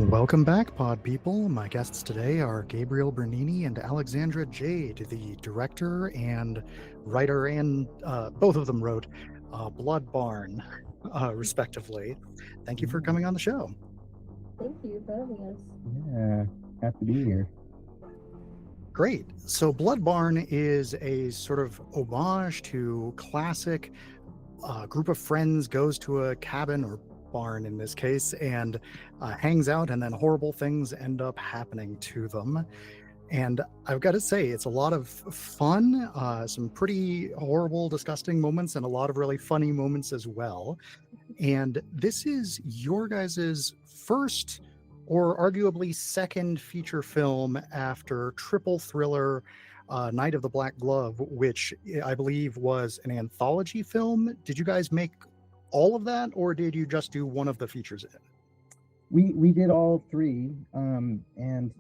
Welcome back, Pod People. My guests today are Gabriel Bernini and Alexandra Jade, the director and writer, and both of them wrote Blood Barn, respectively. Thank you for Yeah, coming on the show. Thank you for having us. yeah, happy to be here. Great. So, Blood Barn is a sort of homage to classic group of friends goes to a cabin or barn in this case and hangs out, and then horrible things end up happening to them. And I've got to say, it's a lot of fun, some pretty horrible, disgusting moments, and a lot of really funny moments as well. And this is your guys's first or arguably second feature film after triple thriller Night of the Black Glove, which I believe was an anthology film. Did you guys make all of that, or did you just do one of the features in it? We did all three, and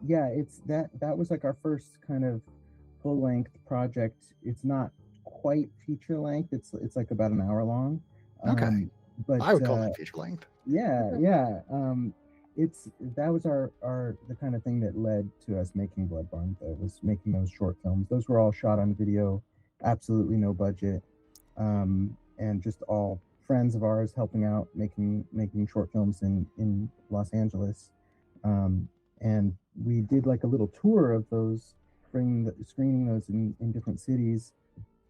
yeah, it's that was like our first kind of full length project. It's not quite feature length. It's like about an hour long, Okay. but I would call that feature length. yeah. It's that was our the kind of thing that led to us making Blood Barn. That was making those short films. Those were all shot on video, absolutely no budget, and just all friends of ours helping out making short films in Los Angeles. And we did like a little tour of those, screening those in different cities,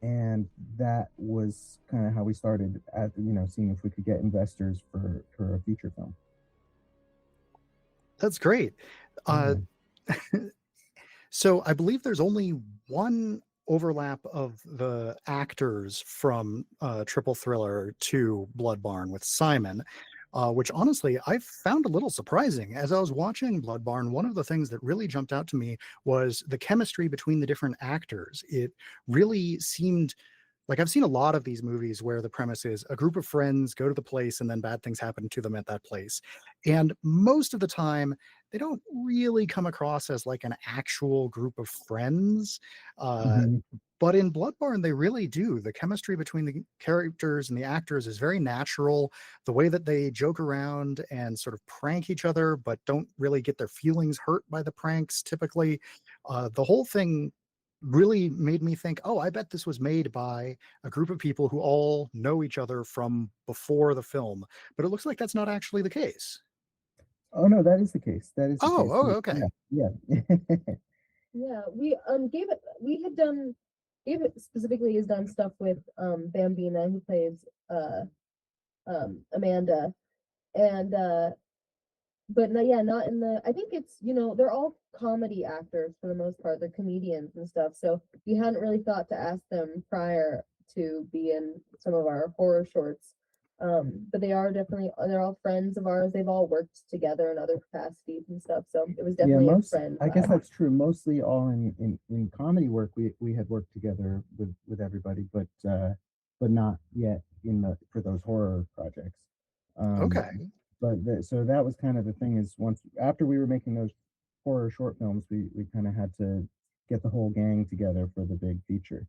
and that was kind of how we started at seeing if we could get investors for a feature film. That's great. Yeah. So I believe there's only one overlap of the actors from Triple Thriller to Blood Barn with Simon, which honestly I found a little surprising. As I was watching Blood Barn, one of the things that really jumped out to me was the chemistry between the different actors. It really seemed like I've seen a lot of these movies where the premise is a group of friends go to the place and then bad things happen to them at that place. And most of the time, they don't really come across as like an actual group of friends. Uh, Mhm. but in Bloodborne, they really do. The chemistry between the characters and the actors is very natural. The way that they joke around and sort of prank each other, but don't really get their feelings hurt by the pranks typically. The whole thing really made me think, oh, I bet this was made by a group of people who all know each other from before the film. But it looks like that's not actually the case. Oh no, that is the case. That is the Oh, case. oh, okay. Yeah. Yeah, we had done Gabe specifically has done stuff with Bambina, who plays Amanda, and but no, yeah, not in the. I think it's they're all comedy actors for the most part. They're comedians and stuff. So we hadn't really thought to ask them prior to be in some of our horror shorts. But they're all friends of ours. They've all worked together in other capacities and stuff. So it was Yeah, definitely a friend I guess vibe. that's true. Mostly all in comedy work, we had worked together with everybody, but not yet for those horror projects. Um, Okay. so that was kind of the thing, is once after we were making those horror short films, we kind of had to get the whole gang together for the big feature.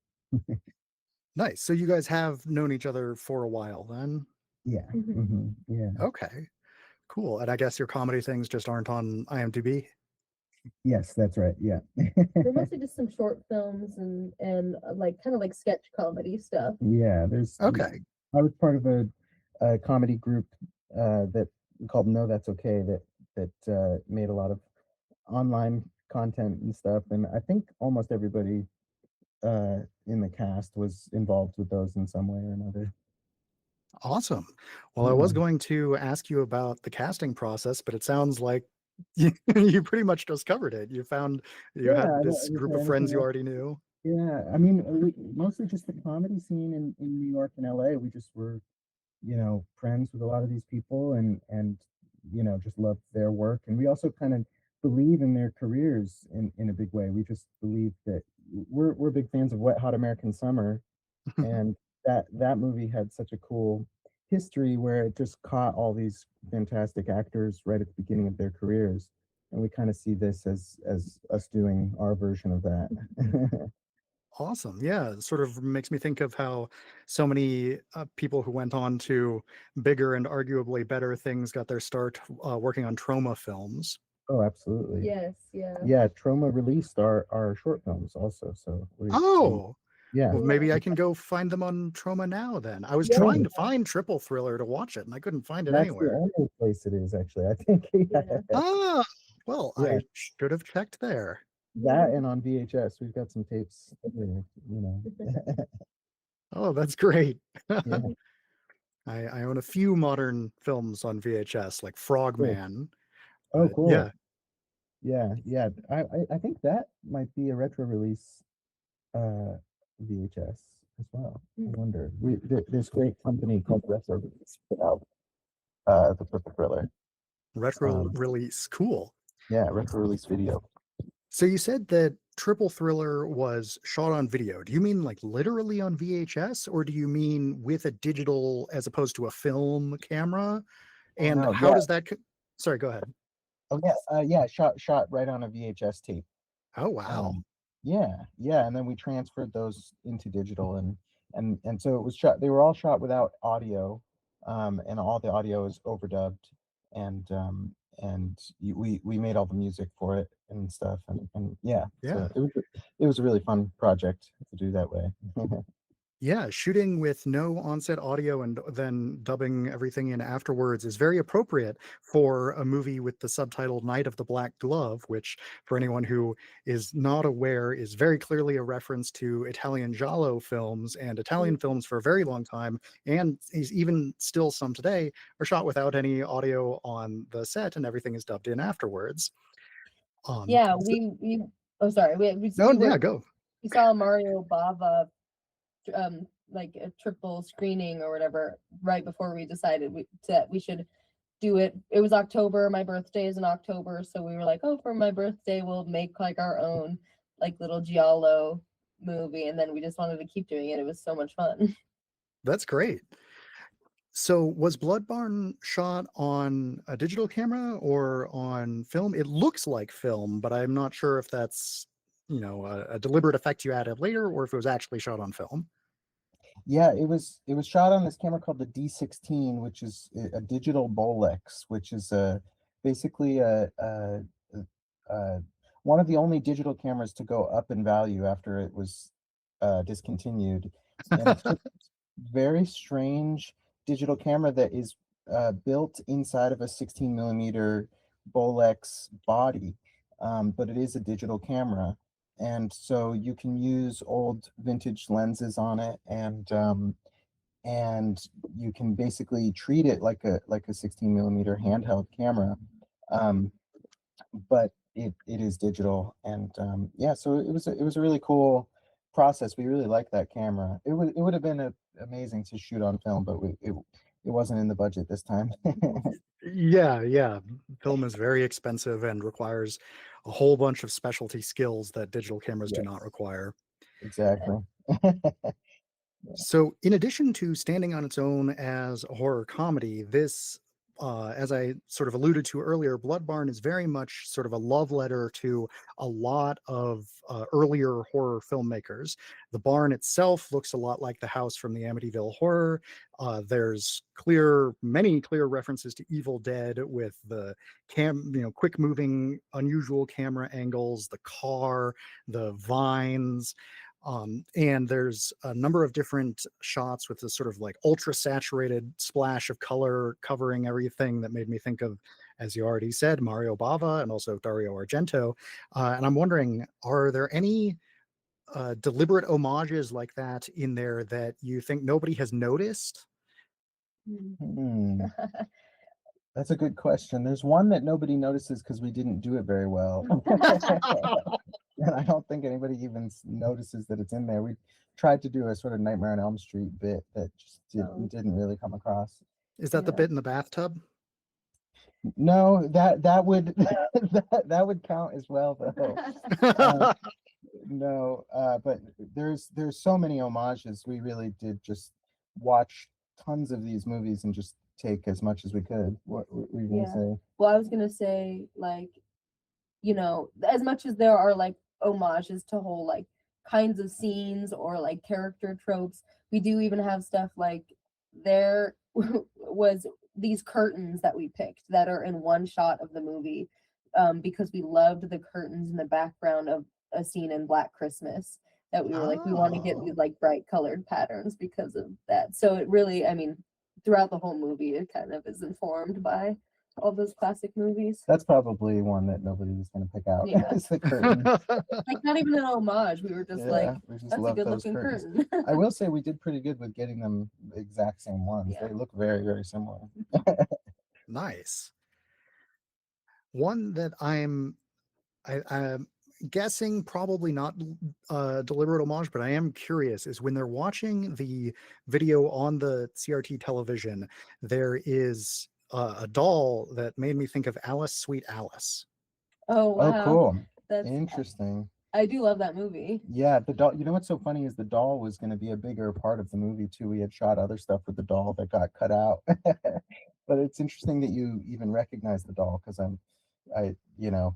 Nice. So you guys have known each other for a while then? Yeah. Mhm. Yeah. Okay. Cool. And I guess your comedy things just aren't on IMDb? Yes, that's right. Yeah. They're mostly just some short films and like kind of like sketch comedy stuff. Yeah, Okay. I was part of a comedy group that called No That's Okay, that made a lot of online content and stuff, and I think almost everybody in the cast was involved with those in some way or another. Awesome. Well, I was Yeah, going to ask you about the casting process, but it sounds like you pretty much just covered it. You yeah. had this Is group there of friends anything you else? already knew. Yeah, I mean, mostly just the comedy scene in New York and LA. We just were friends with a lot of these people, and just loved their work. And we also kind of believe in their careers in a big way. We just believe that we're big fans of Wet Hot American Summer, and that movie had such a cool history where it just caught all these fantastic actors right at the beginning of their careers. And we kind of see this as us doing our version of that. Awesome. Yeah, it sort of makes me think of how so many people who went on to bigger and arguably better things got their start working on trauma films. Oh, absolutely. Yes, yeah. Yeah, Troma released our short films also. So we Oh, yeah. well, Yeah. maybe I can go find them on Trauma now then. I was Yeah. trying to find Triple Thriller to watch it and I couldn't find it That's the anywhere. only place it is actually. I think Yeah. Ah, well, yeah. I should have checked there. That and on VHS. We've got some tapes everywhere, you know. Oh, that's great. Yeah. I own a few modern films on VHS, like Cool. Frogman, Oh, but yeah, cool. Yeah, yeah. I think that might be a retro release uh VHS as well. I wonder. This great company called Retro Release put out the Purple Thriller. retro Um release, cool. yeah, retro release video. So you said that Triple Thriller was shot on video. Do you mean like literally on VHS, or do you mean with a digital as opposed to a film camera? Oh And no, how yeah. does that sorry, go ahead. Oh yeah, yeah, shot right on a VHS tape. Oh, wow. Um, yeah, yeah, and then we transferred those into digital, and so it was shot. They were all shot without audio, and all the audio is overdubbed, and we made all the music for it and stuff, and yeah, Yeah. so it was a really fun project to do that way. Yeah, shooting with no onset audio and then dubbing everything in afterwards is very appropriate for a movie with the subtitle Night of the Black Glove, which, for anyone who is not aware, is very clearly a reference to Italian giallo films, and Italian films for a very long time, and is even still some today, are shot without any audio on the set and everything is dubbed in afterwards. Yeah, So, we oh sorry, no, we were yeah, go. we saw Mario Bava like a triple screening or whatever right before we decided that we should do it. It was October, my birthday is in October, so we were like, oh, for my birthday we'll make like our own like little giallo movie, and then we just wanted to keep doing it. It was so much fun. That's great. So was Bloodborne shot on a digital camera or on film? It looks like film, but I'm not sure if that's, a deliberate effect you added later or if it was actually shot on film. Yeah, it was shot on this camera called the D16, which is a digital Bolex, which is basically a one of the only digital cameras to go up in value after it was discontinued, and it's just very strange digital camera that is built inside of a 16 millimeter Bolex body, but it is a digital camera, and so you can use old vintage lenses on it, and you can basically treat it like a 16 millimeter handheld camera, um, but it is digital, and yeah, so it was a really cool process. We really like that camera. It would have been amazing to shoot on film, but it wasn't in the budget this time. Yeah, yeah. Film is very expensive and requires a whole bunch of specialty skills that digital cameras do not Yes, require. exactly. So, in addition to standing on its own as a horror comedy, this, as I sort of alluded to earlier, Bloodbarn is very much sort of a love letter to a lot of earlier horror filmmakers. The barn itself looks a lot like the house from the Amityville Horror. There's many clear references to Evil Dead with the quick moving, unusual camera angles, the car, the vines. And there's a number of different shots with this sort of like ultra saturated splash of color covering everything that made me think of, as you already said, Mario Bava and also Dario Argento. And I'm wondering, are there any deliberate homages like that in there that you think nobody has noticed? Hmm, that's a good question. There's one that nobody notices because we didn't do it very well. And I don't think anybody even notices that it's in there. We tried to do a sort of Nightmare on Elm Street bit that just didn't really come across. Is that the bit in the bathtub? No, that would that would count as well though. No, but there's so many homages. We really did just watch tons of these movies and just take as much as we could. What were you gonna say? Well, I was gonna say, like, as much as there are like homages to whole like kinds of scenes or like character tropes. We do even have stuff like there was these curtains that we picked that are in one shot of the movie, because we loved the curtains in the background of a scene in Black Christmas, that we were like, we want to get these Oh, like bright colored patterns because of that. So it really, I mean, throughout the whole movie, it kind of is informed by all those classic movies. That's probably one that nobody was going to pick out. Yeah. Is the curtain. Like not even an homage. We were just like, Yeah, we just that's a love good those looking curtains. curtain. I will say we did pretty good with getting them the exact same ones. Yeah. They look very, very similar. nice. One that I'm guessing probably not deliberate homage, but I am curious is when they're watching the video on the CRT television, there is a doll that made me think of Alice, Sweet Alice. Oh Oh, wow. cool. That's Interesting. I do love that movie. Yeah, the doll. You know what's so funny is the doll was going to be a bigger part of the movie too. We had shot other stuff with the doll that got cut out. But it's interesting that you even recognize the doll because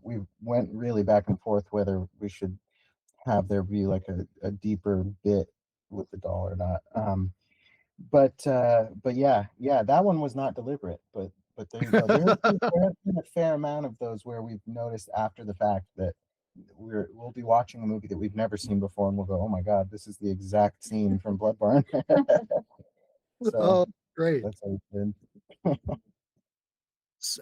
we went really back and forth whether we should have there be like a deeper bit with the doll or not. But yeah, that one was not deliberate. But there you go. There has been a fair amount of those where we've noticed after the fact that we'll be watching a movie that we've never seen before, and we'll go, "Oh my God, this is the exact scene from Blood Barn." So Oh, great. that's always good.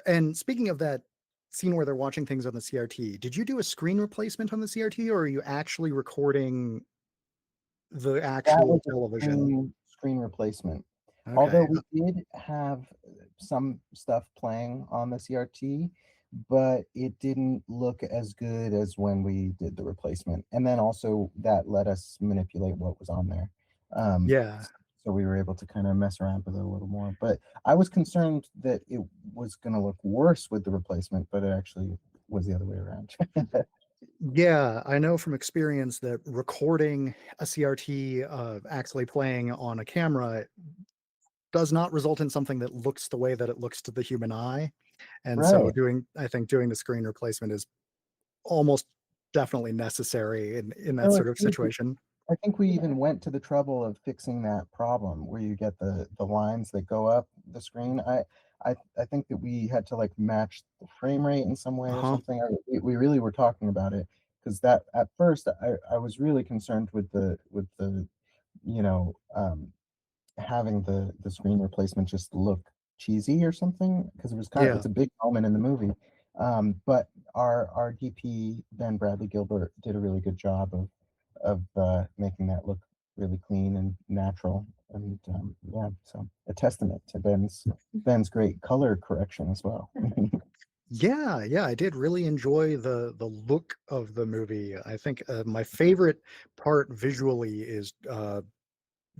And speaking of that scene where they're watching things on the CRT, did you do a screen replacement on the CRT or are you actually recording the That actual was a television? screen replacement. Although Okay. we did have some stuff playing on the CRT, but it didn't look as good as when we did the replacement. And then also that let us manipulate what was on there. Um, Yeah. so we were able to kind of mess around with it a little more. But I was concerned that it was going to look worse with the replacement, but it actually was the other way around. Yeah, I know from experience that recording a CRT actually playing on a camera does not result in something that looks the way that it looks to the human eye. And so Right. I think doing the screen replacement is almost definitely necessary in that No, sort it's of true. situation. I think we even went to the trouble of fixing that problem where you get the lines that go up the screen. I think that we had to like match the frame rate in some way or Uh-huh. something. We really were talking about it because that at first I was really concerned with the you know having the screen replacement just look cheesy or something because it's Yeah. a big moment in the movie. But our DP Ben Bradley Gilbert did a really good job of making that look really clean and natural. And yeah, so a testament to Ben's great color correction as well. Yeah, I did really enjoy the look of the movie. I think my favorite part visually is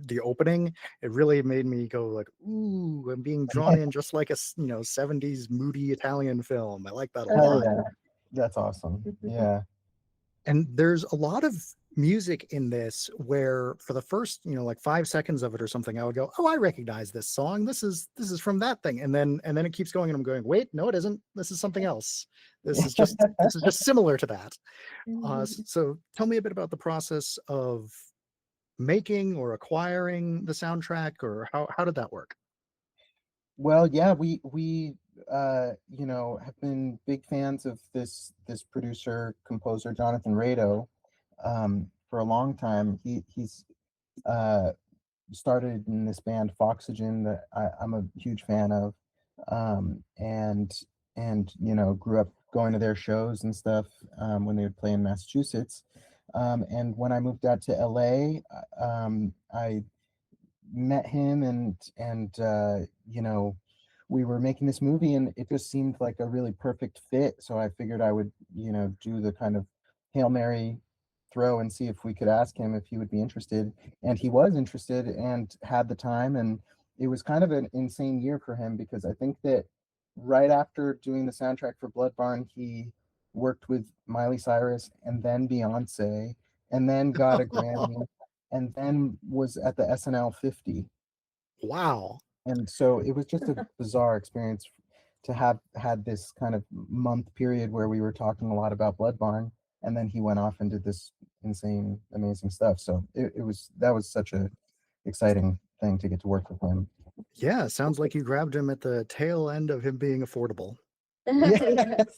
the opening. It really made me go like, "Ooh, I'm being drawn in just like a 70s moody Italian film." I like that a Hell lot. yeah, that's awesome. Yeah, And there's a lot of music in this where for the first, like 5 seconds of it or something, I would go, "Oh, I recognize this song. This is from that thing." And then it keeps going and I'm going, "Wait, no it isn't. This is something else. This is just similar to that." So tell me a bit about the process of making or acquiring the soundtrack, or how did that work? well, yeah, we have been big fans of this producer composer Jonathan Rado for a long time. He's uh, started in this band Foxygen that I'm a huge fan of, and grew up going to their shows and stuff when they would play in Massachusetts. And when I moved out to LA, I met him and we were making this movie and it just seemed like a really perfect fit, so I figured I would do the kind of Hail Mary throw and see if we could ask him if he would be interested, and he was interested and had the time. And it was kind of an insane year for him because I think that right after doing the soundtrack for Blood Barn he worked with Miley Cyrus and then Beyonce and then got a Grammy and then was at the SNL 50. Wow. And so it was just a bizarre experience to have had this kind of month period where we were talking a lot about Blood Barn. and then he went off and did this insane, amazing stuff. So that was such a exciting thing to get to work with him. Yeah, sounds like you grabbed him at the tail end of him being affordable. Yeah, Yes.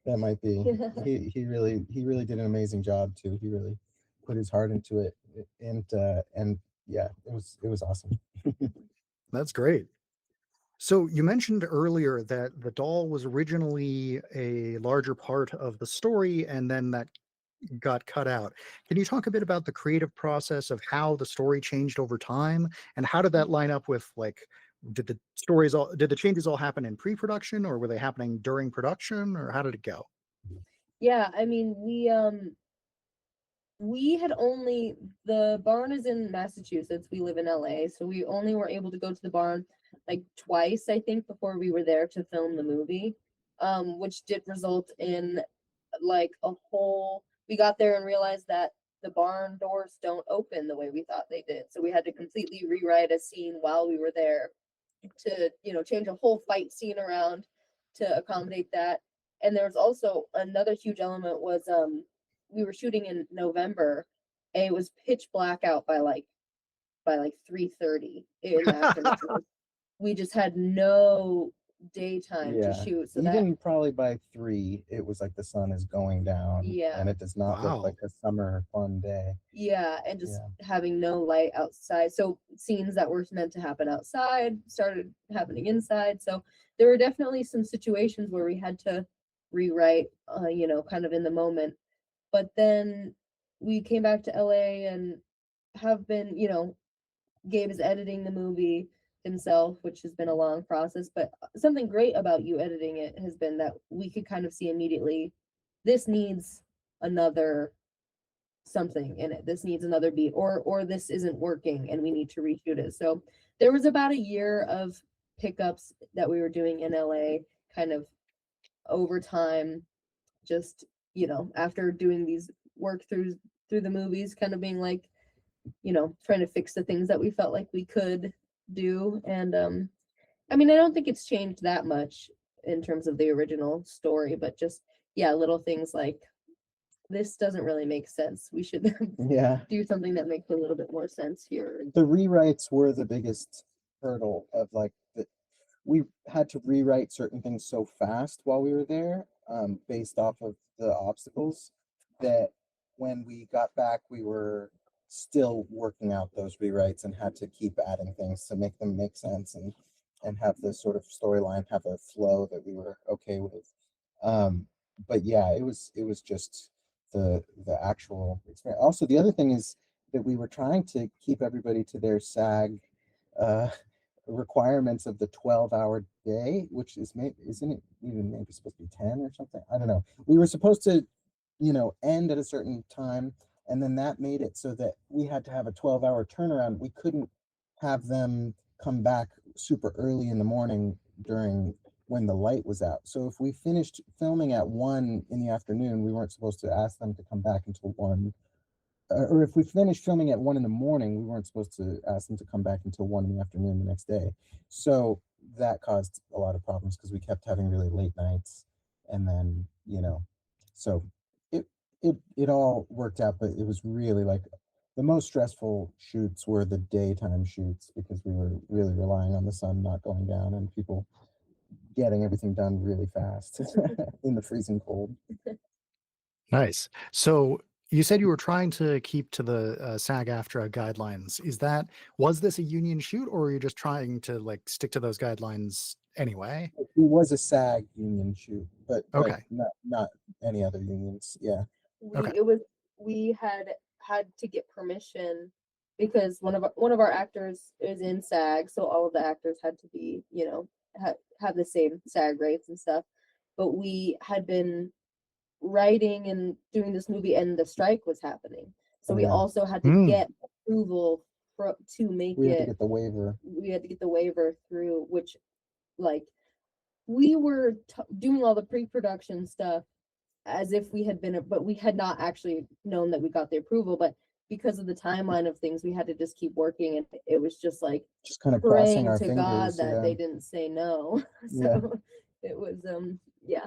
that might be. Yeah. He really did an amazing job too. He really put his heart into it, and yeah, it was awesome. That's great. So you mentioned earlier that the doll was originally a larger part of the story and then that got cut out. Can you talk a bit about the creative process of how the story changed over time and how did that line up with like did the changes all happen in pre-production or were they happening during production or how did it go? Yeah, I mean, we had only the barn is in Massachusetts. We live in LA, so we only were able to go to the barn like twice, I think, before we were there to film the movie. Which did result in like a whole we got there and realized that the barn doors don't open the way we thought they did. So we had to completely rewrite a scene while we were there to, change a whole fight scene around to accommodate that. And there was also another huge element was we were shooting in November and it was pitch black out by like 3:30 in the afternoon. We just had no daytime to Yeah, shoot. So that even probably by 3, it was like the sun is going down, Yeah. and it does not look Wow. like a summer fun day. Yeah, and just Yeah. having no light outside. So scenes that were meant to happen outside started happening inside. So there were definitely some situations where we had to rewrite, kind of in the moment. But then we came back to LA and have been, Gabe is editing the movie himself, which has been a long process. But something great about you editing it has been that we could kind of see immediately this needs another something in it. This needs another beat, or this isn't working and we need to reshoot it. So there was about a year of pickups that we were doing in LA, kind of over time, just after doing these work through the movies, kind of being like, trying to fix the things that we felt like we could do. And I mean, I don't think it's changed that much in terms of the original story, but just little things like this doesn't really make sense. We should Yeah, do something that makes a little bit more sense here. the rewrites were the biggest hurdle of like we had to rewrite certain things so fast while we were there, based off of the obstacles, that when we got back, we were still working out those rewrites and had to keep adding things to make them make sense and have the sort of storyline have a flow that we were okay with. But yeah, it was just the actual experience. Also, the other thing is that we were trying to keep everybody to their SAG uh, requirements of the 12-hour day, which is maybe isn't it even maybe supposed to be 10 or something? I don't know. We were supposed to, end at a certain time, and then that made it so that we had to have a 12-hour turnaround. We couldn't have them come back super early in the morning during when the light was out. So if we finished filming at 1 in the afternoon, we weren't supposed to ask them to come back until 1. Or if we finished filming at 1 in the morning, we weren't supposed to ask them to come back until 1 in the afternoon the next day. So that caused a lot of problems because we kept having really late nights, and then so it all worked out, but it was really like the most stressful shoots were the daytime shoots because we were really relying on the sun not going down and people getting everything done really fast in the freezing cold. Nice. So you said you were trying to keep to the SAG-AFTRA guidelines. Was this a union shoot, or were you just trying to like stick to those guidelines anyway? It was a SAG union shoot, but Okay. not any other unions. Yeah. Okay. We had to get permission because one of our actors is in SAG, so all of the actors had to be, have the same SAG rates and stuff. But we had been writing and doing this movie and the strike was happening. So Oh, we yeah. also had to get approval to make We had to it. get the waiver. We had to get the waiver through, which like we were doing all the pre-production stuff as if we had been, but we had not actually known that we got the approval. But because of the timeline of things, we had to just keep working, and it was just like Just kind of crossing praying our to fingers. God that Yeah. they didn't say no. So Yeah. it was yeah.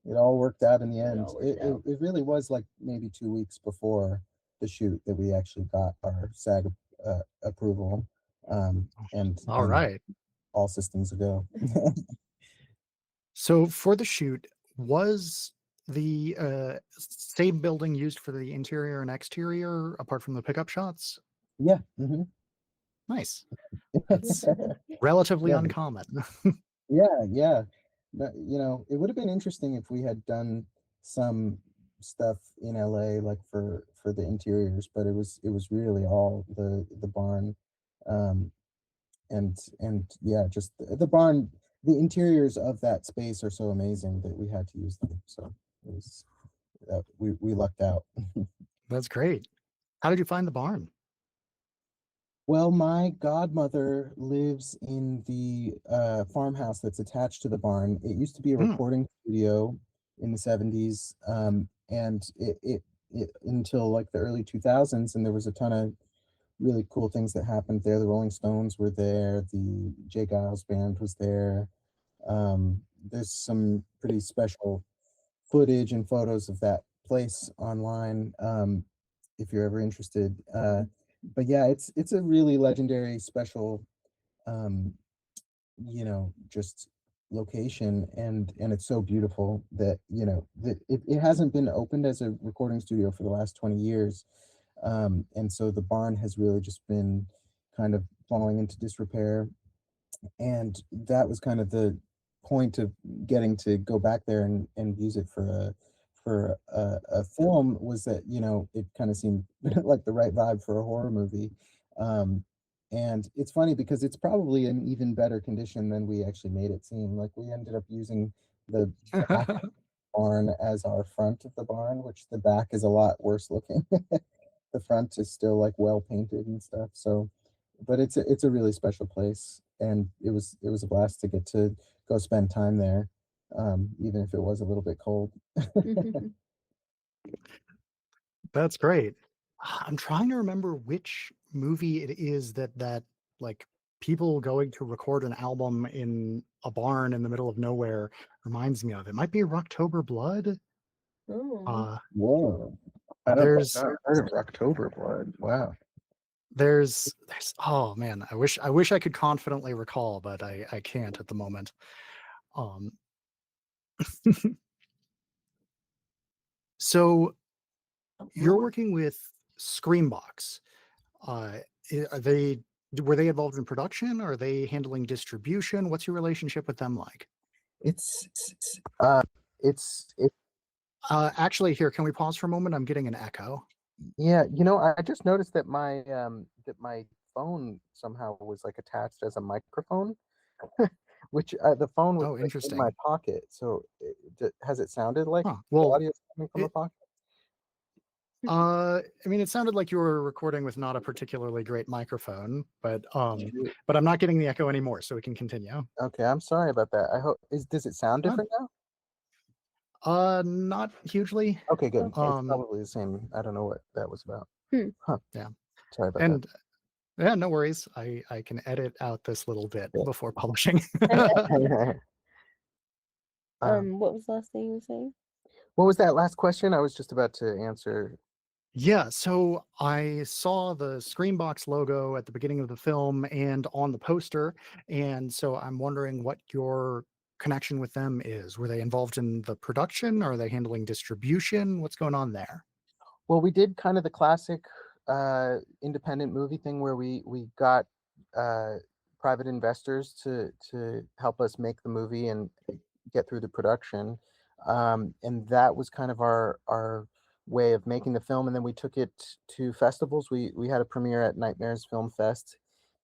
it all worked out in the It end. all worked out. It really was like maybe 2 weeks before the shoot that we actually got our SAG approval, and All right. all systems go. So for the shoot, was the same building used for the interior and exterior apart from the pickup shots? Yeah. Nice. That's relatively Yeah. uncommon. Yeah, yeah. It would have been interesting if we had done some stuff in LA like for the interiors, but it was really all the barn. Um and yeah, just the barn, the interiors of that space are so amazing that we had to use them. So it was we lucked out. That's great. How did you find the barn? Well, my godmother lives in the farmhouse that's attached to the barn. It used to be a Hmm. recording studio in the 70s, and it until like the early 2000s, and there was a ton of really cool things that happened there. The Rolling Stones were there, the Jay Giles band was there. There's some pretty special footage and photos of that place online, if you're ever interested. But yeah, it's a really legendary, special, um, just location, and it's so beautiful that that it hasn't been opened as a recording studio for the last 20 years, and so the barn has really just been kind of falling into disrepair, and that was kind of the point of getting to go back there and use it for a film, was that it kind of seemed like the right vibe for a horror movie. Um, and it's funny because it's probably in even better condition than we actually made it seem. Like, we ended up using the back barn as our front of the barn, which the back is a lot worse looking. The front is still like well painted and stuff. So, but it's a really special place, and it was a blast to get to go spend time there, even if it was a little bit cold. That's great. I'm trying to remember which movie it is that like people going to record an album in a barn in the middle of nowhere reminds me of. It might be Rocktober Blood. Oh. Uh Whoa. there's Not heard of October Blood. Wow. there's oh man, I wish I could confidently recall, but I can't at the moment. Um so you're working with Screambox. Uh, are they were they involved in production? Are they handling distribution? What's your relationship with them like? It's uh it's Actually, here, can we pause for a moment? I'm getting an echo. yeah, I just noticed that my phone somehow was like attached as a microphone, which the phone was Oh, like in my interesting. pocket. So has it sounded like Huh. the Well, audio coming from a it. pocket? I mean, it sounded like you were recording with not a particularly great microphone, Shoot. but I'm not getting the echo anymore, so we can continue. Okay, I'm sorry about that. I hope does it sound Uh, different now? not hugely. Okay, good. It's Um, probably the same. I don't know what that was about. Hmm. Huh. yeah, Sorry about that. and yeah, no worries. I can edit out this little bit before publishing. Yeah. What was the last thing you were saying? What was that last question? I was just about to answer. Yeah, so I saw the Screambox logo at the beginning of the film and on the poster, and so I'm wondering what your connection with them is. Were they involved in the production? Are they handling distribution? What's going on there? Well, we did kind of the classic independent movie thing where we got uh, private investors to help us make the movie and get through the production, and that was kind of our way of making the film. And then we took it to festivals. We had a premiere at Nightmares Film Fest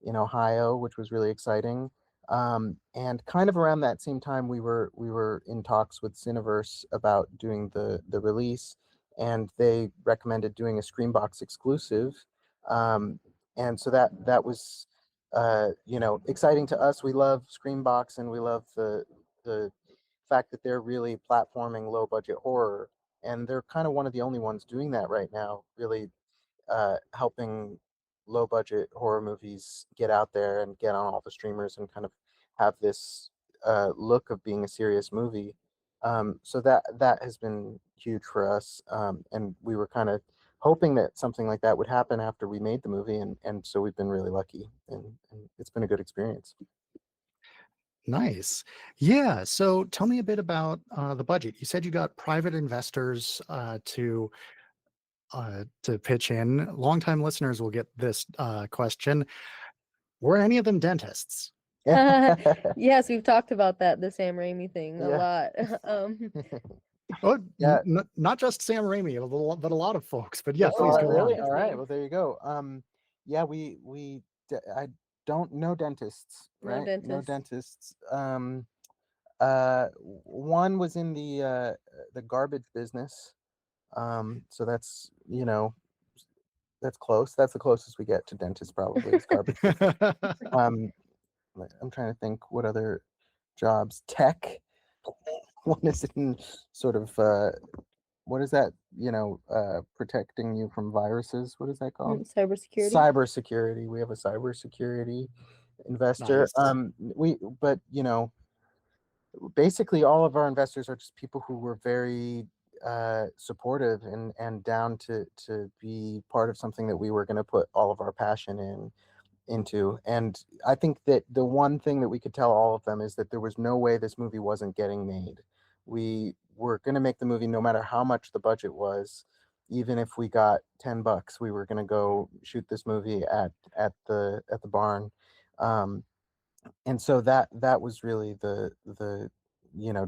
in Ohio, which was really exciting. And kind of around that same time, we were in talks with Cineverse about doing the release, and they recommended doing a Screenbox exclusive. Um, and so that was exciting to us. We love Screenbox, and we love the fact that they're really platforming low budget horror, and they're kind of one of the only ones doing that right now, really helping low budget horror movies get out there and get on all the streamers and kind of have this look of being a serious movie. So that has been huge for us, and we were kind of hoping that something like that would happen after we made the movie, and so we've been really lucky, and it's been a good experience. Nice. Yeah. So tell me a bit about the budget. You said you got private investors to pitch in. Longtime listeners will get this question. Were any of them dentists? Yes, we've talked about that, the Sam Raimi thing a Yeah. lot. Oh, Yeah. not just Sam Raimi, but a lot of folks. But yeah, That's please all go Really? on. All right. Disney. Well, there you go. Yeah, I don't know dentists, No right? No dentist. dentists. One was in the garbage business. So that's, that's close. That's the closest we get to dentist probably is garbage business. Um, I'm trying to think what other jobs. Tech. One is in sort of what is that? Protecting you from viruses. What is that called? Cybersecurity. Cybersecurity. We have a cybersecurity investor. Nice. But basically all of our investors are just people who were very supportive and down to be part of something that we were going to put all of our passion into. And I think that the one thing that we could tell all of them is that there was no way this movie wasn't getting made. We were going to make the movie no matter how much the budget was. Even if we got $10, we were going to go shoot this movie at the barn. And so that was really the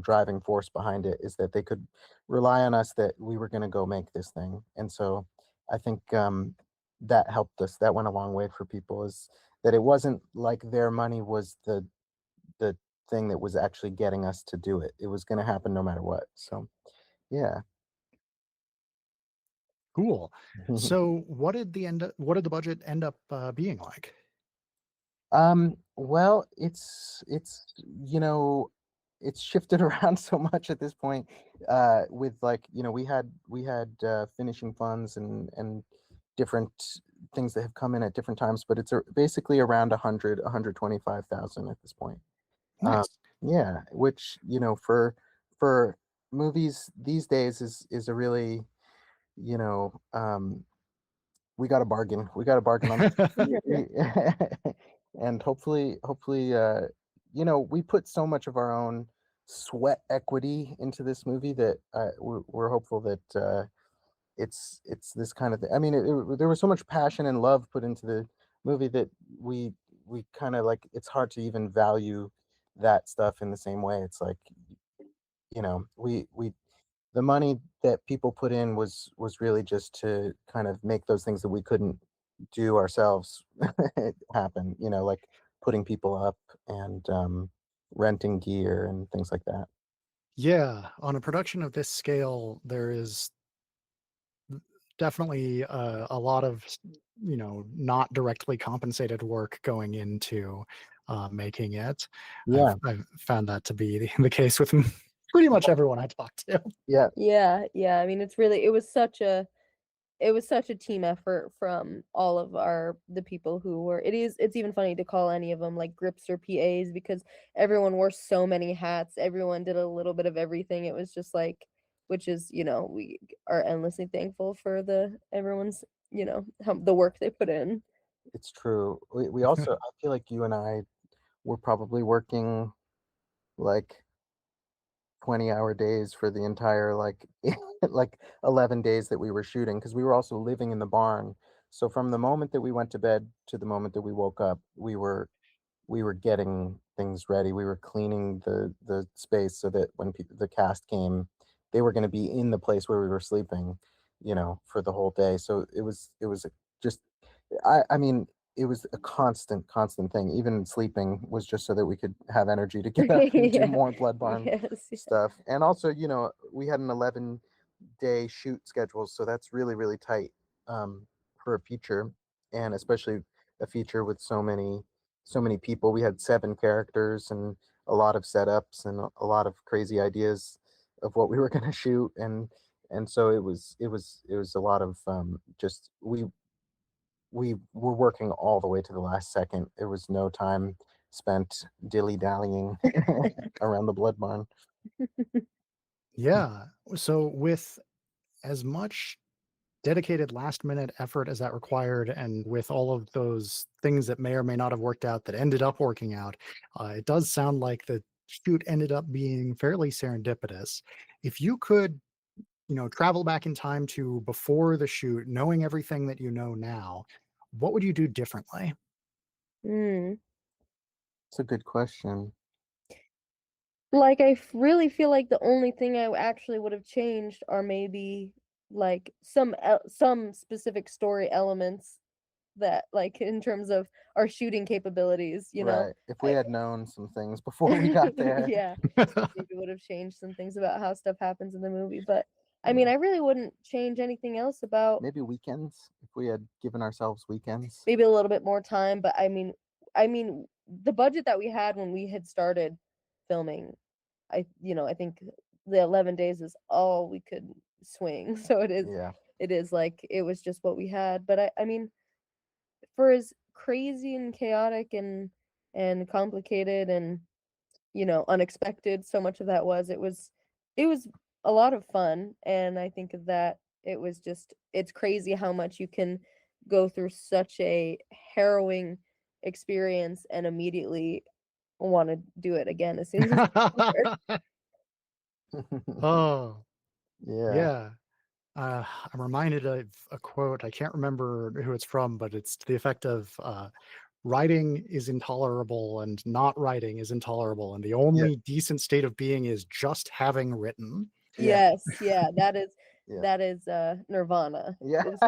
driving force behind it, is that they could rely on us, that we were going to go make this thing. And so I think that helped us. That went a long way for people, is that it wasn't like their money was the thing that was actually getting us to do it. It was going to happen no matter what. So yeah. Cool. So what did the budget end up being like? Well, it's shifted around so much at this point. With, like, we had finishing funds and different things that have come in at different times, but it's basically around 125,000 at this point. Um, Nice. yeah, which, for movies these days is a really, you know, we got a bargain. We got a bargain on and hopefully, we put so much of our own sweat equity into this movie that we're hopeful that it's this kind of thing. I mean, there was so much passion and love put into the movie that we we kind of, like, it's hard to even value that stuff in the same way. It's like, we the money that people put in was really just to kind of make those things that we couldn't do ourselves happen, like putting people up and renting gear and things like that. Yeah, on a production of this scale, there is definitely a lot of not directly compensated work going into making it. I've Yeah, I've found that to be the case with pretty much everyone I talk to. yeah, Yeah, yeah. I mean, it was such a team effort from all of the people who were. It's even funny to call any of them like grips or PAs, because everyone wore so many hats. Everyone did a little bit of everything. It was just like, which is, we are endlessly thankful for everyone's, the work they put in. it's true. We also, I feel like you and I were probably working like 20-hour days for the entire, like, like 11 days that we were shooting, because we were also living in the barn. So from the moment that we went to bed to the moment that we woke up, we were getting things ready. We were cleaning the space so that when the cast came, they were going to be in the place where we were sleeping, for the whole day. So it was just, I mean, it was a constant thing. Even sleeping was just so that we could have energy to get up and do Yeah. more Blood Barn Yes. stuff. And also, we had an 11-day shoot schedule, so that's really, really tight, for a feature, and especially a feature with so many people. We had 7 characters and a lot of setups and a lot of crazy ideas of what we were going to shoot, and so it was a lot of, just we were working all the way to the last second. There was no time spent dilly dallying around the Blood Barn. Yeah. So with as much dedicated last minute effort as that required, and with all of those things that may or may not have worked out that ended up working out, it does sound like the shoot ended up being fairly serendipitous. If you could, travel back in time to before the shoot, knowing everything that you know now, what would you do differently? Mm. It's a good question. Like, really feel like the only thing I actually would have changed are maybe like some specific story elements that, like, in terms of our shooting capabilities, Right. If we I had known some things before we got there. yeah, maybe would have changed some things about how stuff happens in the movie. But I mean, Yeah. I really wouldn't change anything else about Maybe weekends, if we had given ourselves weekends. maybe a little bit more time. But I mean, the budget that we had when we had started filming, I think the 11 days is all we could swing. So Yeah. it is like it was just what we had. But I mean, for as crazy and chaotic and complicated and unexpected so much of that was, it was a lot of fun. And I think that it's crazy how much you can go through such a harrowing experience and immediately want to do it again as soon as it's over. Oh, Yeah. yeah. I'm reminded of a quote. I can't remember who it's from, but it's to the effect of writing is intolerable and not writing is intolerable. And the Yeah. only decent state of being is just having written. Yeah. Yes, yeah, Yeah. that is Nirvana. Yeah. Is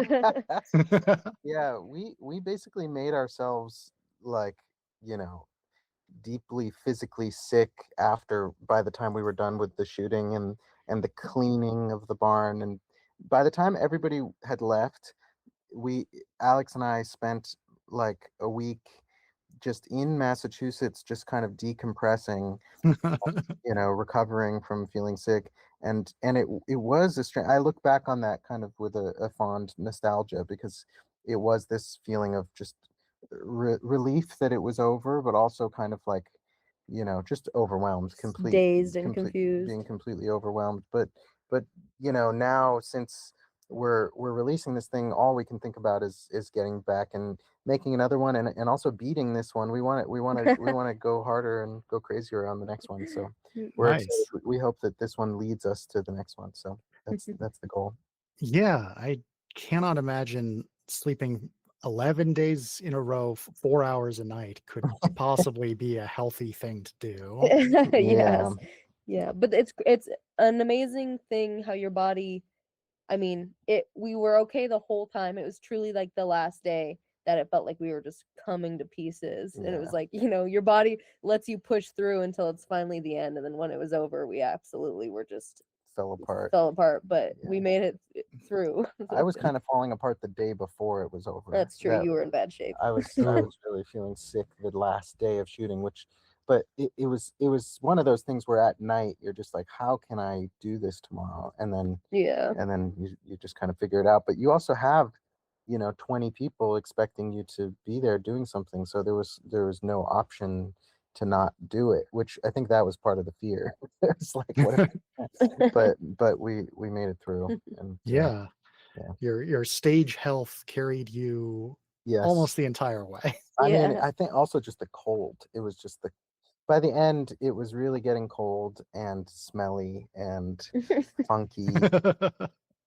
Yeah. We basically made ourselves like, you know, deeply physically sick after by the time we were done with the shooting and the cleaning of the barn. And by the time everybody had left, we Alex and I spent like a week just in Massachusetts, just kind of decompressing, recovering from feeling sick. And it was a strange. I look back on that kind of with a fond nostalgia, because it was this feeling of just relief that it was over, but also kind of like, just overwhelmed, dazed and complete, confused. being completely overwhelmed. But now, since we're releasing this thing, all we can think about is getting back and making another one, and also beating this one. We want to go harder and go crazier on the next one. So we're excited. Nice. We hope that this one leads us to the next one. So that's the goal. Yeah, I cannot imagine sleeping 11 days in a row, 4 hours a night could possibly be a healthy thing to do. Yeah. Yes. Yeah, but it's an amazing thing how your body, I mean, we were okay the whole time. It was truly like the last day that it felt like we were just coming to pieces. And it was Yeah. like, your body lets you push through until it's finally the end. And then when it was over, we absolutely were just Fell apart. fell apart, but Yeah. we made it through. I was kind of falling apart the day before it was over. That's true. That You were in bad shape. I was really feeling sick the last day of shooting, but it was one of those things where at night you're just like, how can I do this tomorrow? And then Yeah. you just kind of figure it out. But you also have 20 people expecting you to be there doing something, so there was no option to not do it, which I think that was part of the fear. It's like, what if, but we made it through. And Yeah, yeah. your stage health carried you Yes. almost the entire way. I mean, Yeah. I think also just the cold. It was just by the end, it was really getting cold and smelly and funky.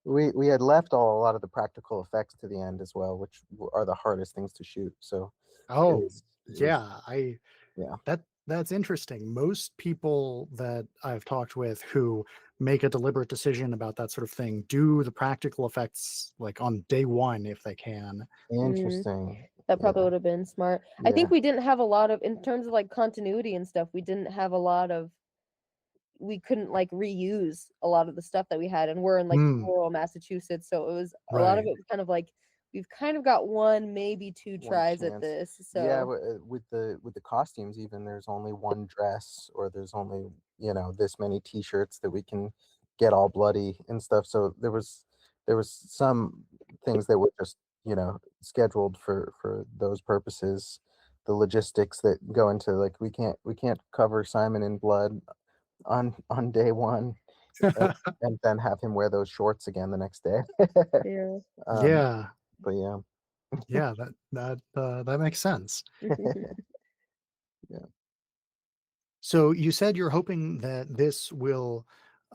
We had left a lot of the practical effects to the end as well, which are the hardest things to shoot. So it Oh, was it was yeah, I yeah. that's interesting. Most people that I've talked with who make a deliberate decision about that sort of thing do the practical effects like on day one if they can. Interesting. That probably Yeah. would have been smart. I Yeah. think we didn't have a lot of, in terms of like continuity and stuff, we didn't have a lot of, we couldn't like reuse a lot of the stuff that we had. And we're in like Mm, rural Massachusetts. So it was a lot of right. it was kind of like, we've kind of got one, maybe two One tries at chance. this. Yeah, So with the costumes, even there's only one dress, or there's only this many T-shirts that we can get all bloody and stuff. So there was some things that were just scheduled for those purposes. The logistics that go into, like, we can't cover Simon in blood on day one. and then have him wear those shorts again the next day. Yeah. Yeah, But yeah. yeah, that makes sense. Yeah. So you said you're hoping that this will,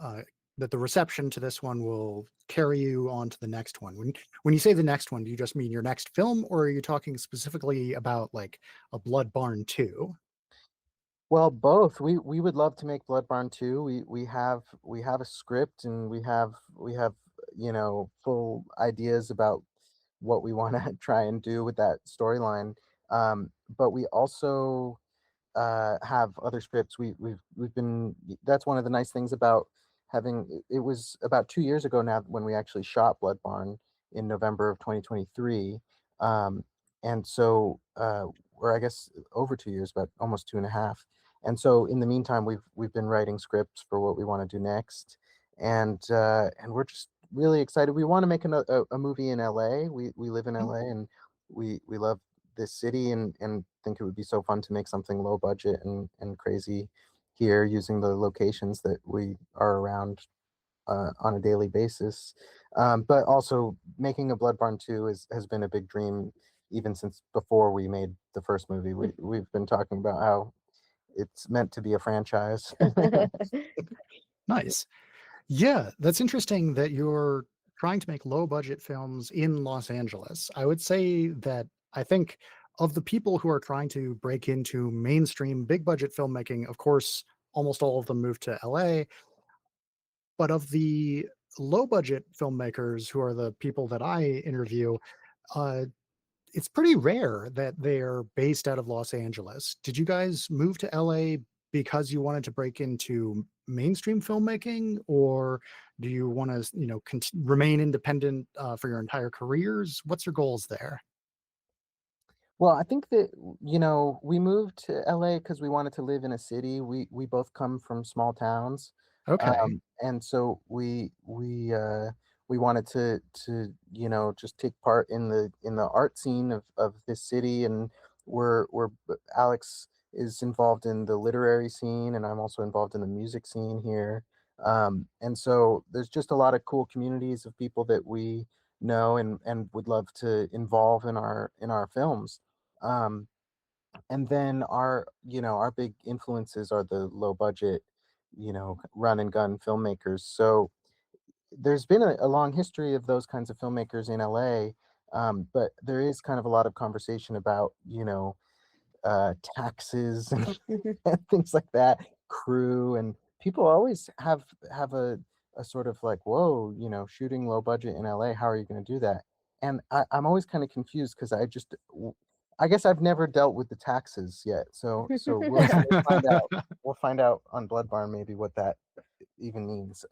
uh, that the reception to this one will carry you on to the next one. When you say the next one, do you just mean your next film, or are you talking specifically about like a Blood Barn 2? Well, both. We would love to make Blood Barn 2. We have a script, and we have full ideas about what we want to try and do with that storyline. But we also have other scripts. We've been That's one of the nice things about having it was about 2 years ago now when we actually shot Blood Barn in November of 2023. And so or I guess over 2 years, but almost two and a half. And so in the meantime, we've been writing scripts for what we want to do next, and we're just really excited. We want to make a movie in LA. We live in Oh, LA, and we love this city, and think it would be so fun to make something low budget and crazy here using the locations that we are around on a daily basis. But also making a Blood Barn 2 has been a big dream even since before we made the first movie. We've been talking about how it's meant to be a franchise. nice. Yeah, that's interesting that you're trying to make low budget films in Los Angeles. I would say that I think of the people who are trying to break into mainstream big budget filmmaking, of course, almost all of them moved to LA. But of the low budget filmmakers who are the people that I interview, uh, it's pretty rare that they're based out of Los Angeles. Did you guys move to LA because you wanted to break into mainstream filmmaking, or do you want to, remain independent for your entire careers? What's your goals there? Well, I think that, we moved to LA because we wanted to live in a city. We both come from small towns. Okay. And so we wanted to just take part in the art scene of this city. And Alex is involved in the literary scene, and I'm also involved in the music scene here. And so there's just a lot of cool communities of people that we know and would love to involve in our films. um, and then our big influences are the low budget, run and gun filmmakers. So there's been a long history of those kinds of filmmakers in LA. But there is kind of a lot of conversation about, taxes and things like that, crew, and people always have a sort of like, whoa, shooting low budget in LA, how are you going to do that? And I'm always kind of confused because I guess I've never dealt with the taxes yet. So we'll find out. We'll find out on Blood Barn maybe what that even means.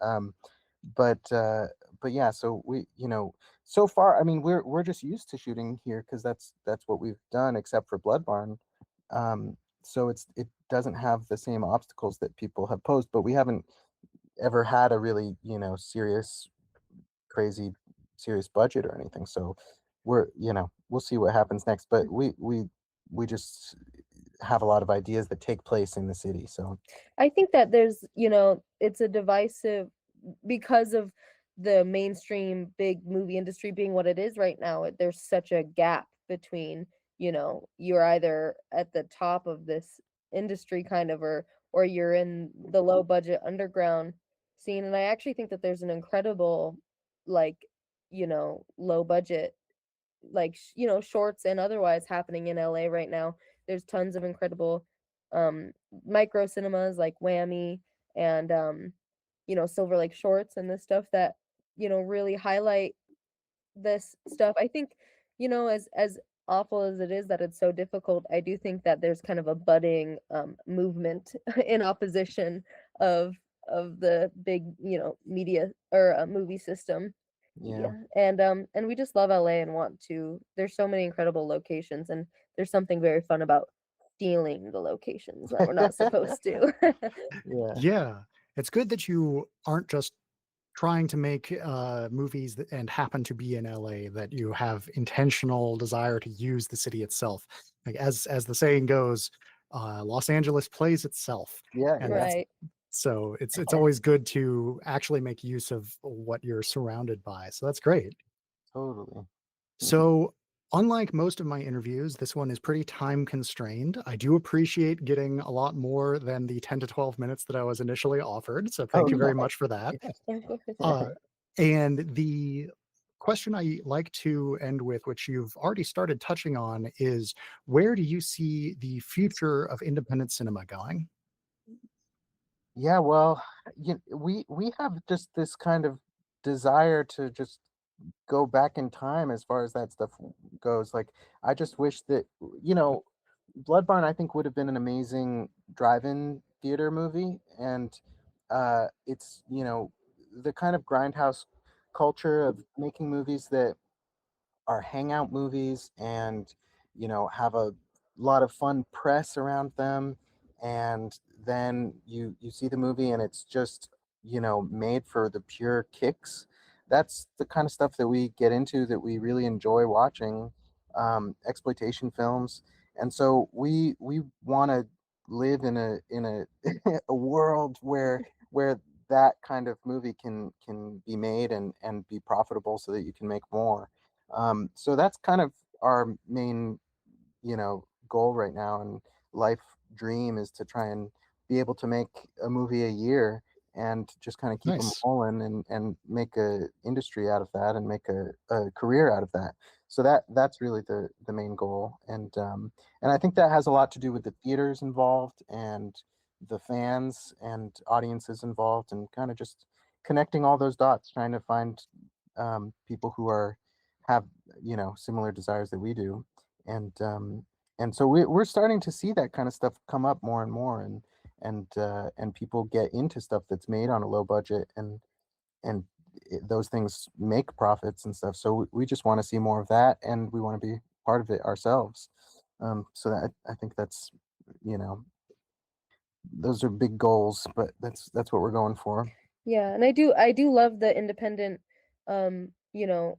But but yeah, so so far, I mean, we're just used to shooting here because that's what we've done, except for Blood Barn. So it doesn't have the same obstacles that people have posed, but we haven't ever had a really, serious, crazy, serious budget or anything. So we'll see what happens next. But we just have a lot of ideas that take place in the city. So I think that there's, it's a divisive because of the mainstream big movie industry being what it is right now. There's such a gap between, you're either at the top of this industry kind of, or you're in the low budget underground scene. And I actually think that there's an incredible, like, low budget, like shorts and otherwise happening in LA right now. There's tons of incredible micro cinemas like Whammy and Silver Lake Shorts and this stuff that really highlight this stuff. I think as awful as it is that it's so difficult, I do think that there's kind of a budding movement in opposition of the big media or movie system. yeah. Yeah, and we just love LA and want to. There's so many incredible locations, and there's something very fun about stealing the locations when we're not supposed to. Yeah. Yeah, it's good that you aren't just trying to make movies and happen to be in LA, that you have intentional desire to use the city itself. Like as the saying goes, Los Angeles plays itself, Yeah, and yeah. Right. So it's always good to actually make use of what you're surrounded by. So that's great. Totally. So, unlike most of my interviews, this one is pretty time constrained. I do appreciate getting a lot more than the 10 to 12 minutes that I was initially offered. So, Oh thank you yeah. very much for that. Yeah. Oh, go ahead. Uh, and the question I like to end with, which you've already started touching on, is where do you see the future of independent cinema going? Yeah, well, we have just this kind of desire to just go back in time as far as that stuff goes. Like, I just wish that, you know, Blood Barn, I think, would have been an amazing drive-in theater movie, and it's, the kind of grindhouse culture of making movies that are hangout movies and have a lot of fun press around them, and then you see the movie and it's just made for the pure kicks. That's the kind of stuff that we get into, that we really enjoy watching, exploitation films. And so we want to live in a a world where that kind of movie can be made and be profitable so that you can make more. So that's kind of our main, goal right now, and life dream is to try and be able to make a movie a year and just kind of keep them Nice. rolling and make a industry out of that and make a career out of that. So that's really the main goal. And I think that has a lot to do with the theaters involved and the fans and audiences involved, and kind of just connecting all those dots, trying to find people who have similar desires that we do. And um and so we're starting to see that kind of stuff come up more and more, and people get into stuff that's made on a low budget, and those things make profits and stuff. So we just want to see more of that, and we want to be part of it ourselves. So that, I think that's, you know those are big goals, but that's what we're going for. Yeah, and I do love the independent, you know,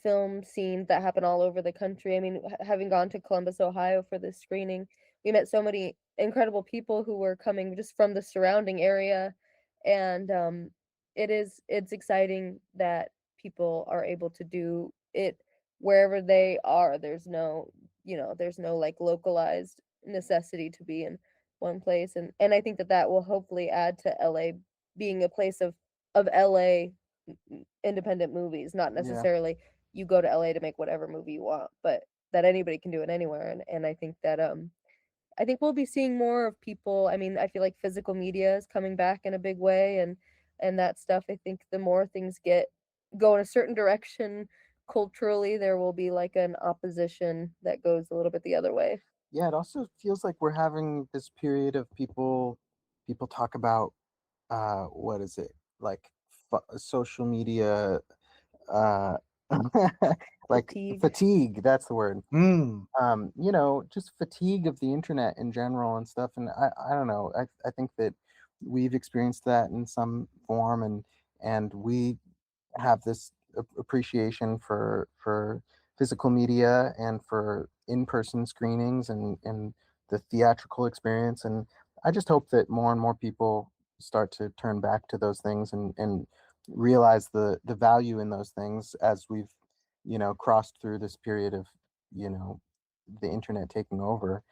film scenes that happen all over the country. I mean, having gone to Columbus, Ohio for this screening, we met so many incredible people who were coming just from the surrounding area, and it's exciting that people are able to do it wherever they are. There's no like localized necessity to be in one place, and I think that that will hopefully add to LA being a place of LA independent movies, not Yeah. necessarily you go to LA to make whatever movie you want, but that anybody can do it anywhere. And I think that I think we'll be seeing more of people. I mean, I feel like physical media is coming back in a big way, and that stuff. I think the more things go in a certain direction culturally, there will be like an opposition that goes a little bit the other way. Yeah, it also feels like we're having this period of people talk about, what is it, like, social media, uh like Fatigue. fatigue, that's the word. Mm, Just fatigue of the internet in general and stuff. And I don't know, I think that we've experienced that in some form, and we have this appreciation for physical media and for in-person screenings and the theatrical experience. And I just hope that more and more people start to turn back to those things, and realize the value in those things as we've crossed through this period of you know the internet taking over.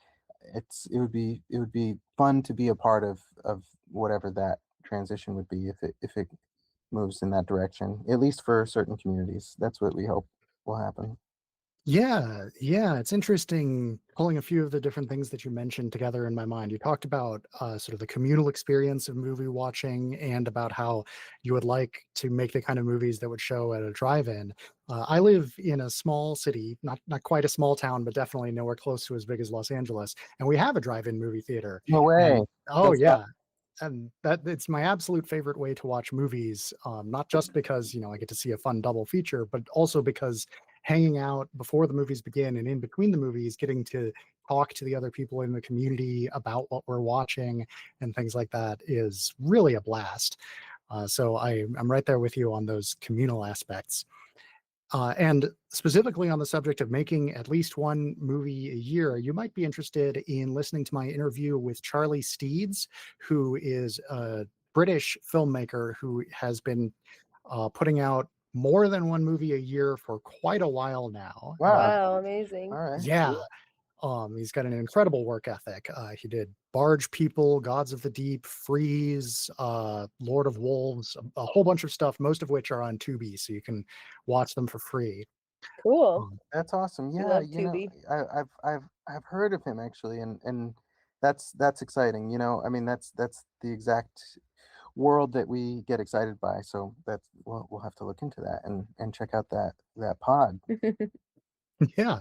It would be fun to be a part of whatever that transition would be, if it moves in that direction, at least for certain communities. That's what we hope will happen. yeah, yeah. It's interesting pulling a few of the different things that you mentioned together in my mind. You talked about sort of the communal experience of movie watching and about how you would like to make the kind of movies that would show at a drive-in. I live in a small city, not quite a small town, but definitely nowhere close to as big as Los Angeles, and we have a drive-in movie theater. No way. And oh That's yeah, and that it's my absolute favorite way to watch movies, not just because I get to see a fun double feature, but also because hanging out before the movies begin and in between the movies, getting to talk to the other people in the community about what we're watching and things like that is really a blast. So I'm right there with you on those communal aspects. And specifically on the subject of making at least one movie a year, you might be interested in listening to my interview with Charlie Steeds, who is a British filmmaker who has been putting out more than one movie a year for quite a while now. Wow. Wow, amazing. All right. Yeah. He's got an incredible work ethic. He did Barge People, Gods of the Deep, Freeze, Lord of Wolves, a whole bunch of stuff, most of which are on Tubi, so you can watch them for free. Cool. That's awesome. We Yeah, love you know, Tubi. I've heard of him actually, and that's exciting. You know, I mean, that's the exact world that we get excited by. So that's we'll have to look into that and check out that pod. Yeah.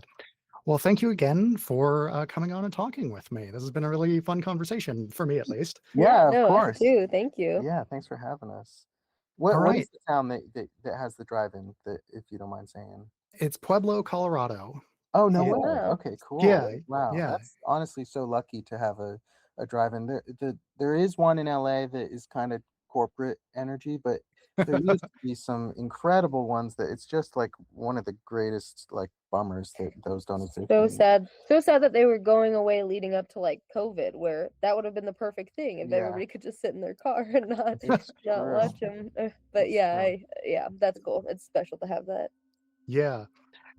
Well, thank you again for coming on and talking with me. This has been a really fun conversation for me, at least. Yeah, of no, us course. too. Thank you. Yeah, thanks for having us. All What is right. the town that has the drive-in, that, if you don't mind saying? It's Pueblo, Colorado. Oh, no Yeah. way. Wow. Okay, cool. Yeah, Wow, yeah. that's honestly so lucky to have a drive-in. There is one in LA that is kind of corporate energy, but there used to be some incredible ones that it's just like one of the greatest like bummers that those don't exist So anymore. sad. So sad that they were going away leading up to like COVID, where that would have been the perfect thing if Yeah. everybody could just sit in their car and not It's not true. watch them. But It's yeah, true. yeah, that's cool. It's special to have that. Yeah.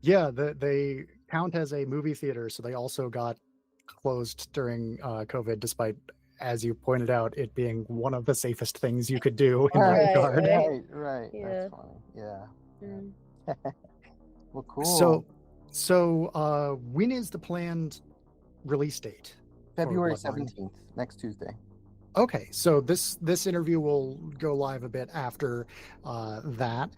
Yeah, they count as a movie theater, so they also got closed during COVID, despite, as you pointed out, it being one of the safest things you could do in that Right, regard. right. Right. Yeah. That's funny. Yeah. Mm. Well, cool. So when is the planned release date? for February Bloodborne? 17th, next Tuesday. Okay, so this interview will go live a bit after that,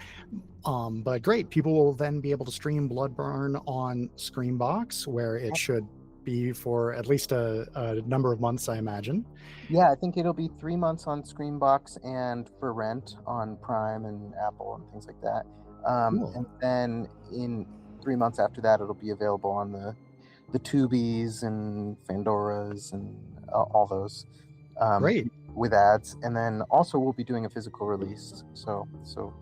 but great. People will then be able to stream Bloodborne on Screambox, where it should be for at least a number of months, I imagine. Yeah, I think it'll be 3 months on Screambox and for rent on Prime and Apple and things like that. Cool. And then in 3 months after that, it'll be available on the Tubies and Fandoras and all those. Great. With ads, and then also we'll be doing a physical release. So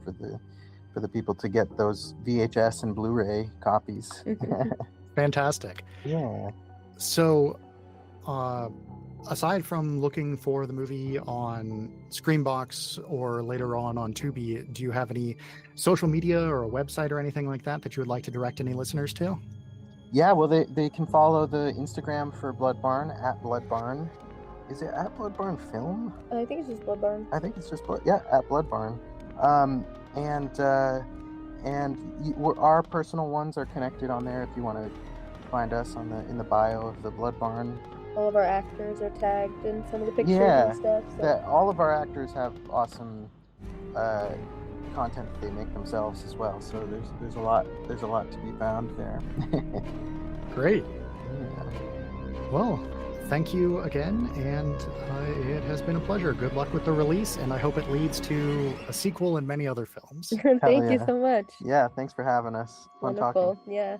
for the people to get those VHS and Blu-ray copies. Fantastic. Yeah. So, aside from looking for the movie on Screambox or later on Tubi, do you have any social media or a website or anything like that that you would like to direct any listeners to? Yeah, well, they can follow the Instagram for Bloodbarn at Bloodbarn. Is it at Bloodbarn Film? I think it's just Bloodborne. I think it's just at Bloodbarn. Our personal ones are connected on there if you want to find us in the bio of the Bloodbarn. All of our actors are tagged in some of the pictures Yeah, and stuff. So. That all of our actors have awesome content that they make themselves as well. So there's a lot to be found there. Great. Yeah. Well, thank you again, and it has been a pleasure. Good luck with the release, and I hope it leads to a sequel and many other films. Thank you yeah. so much. Yeah, thanks for having us. Fun talking. Wonderful. Yeah.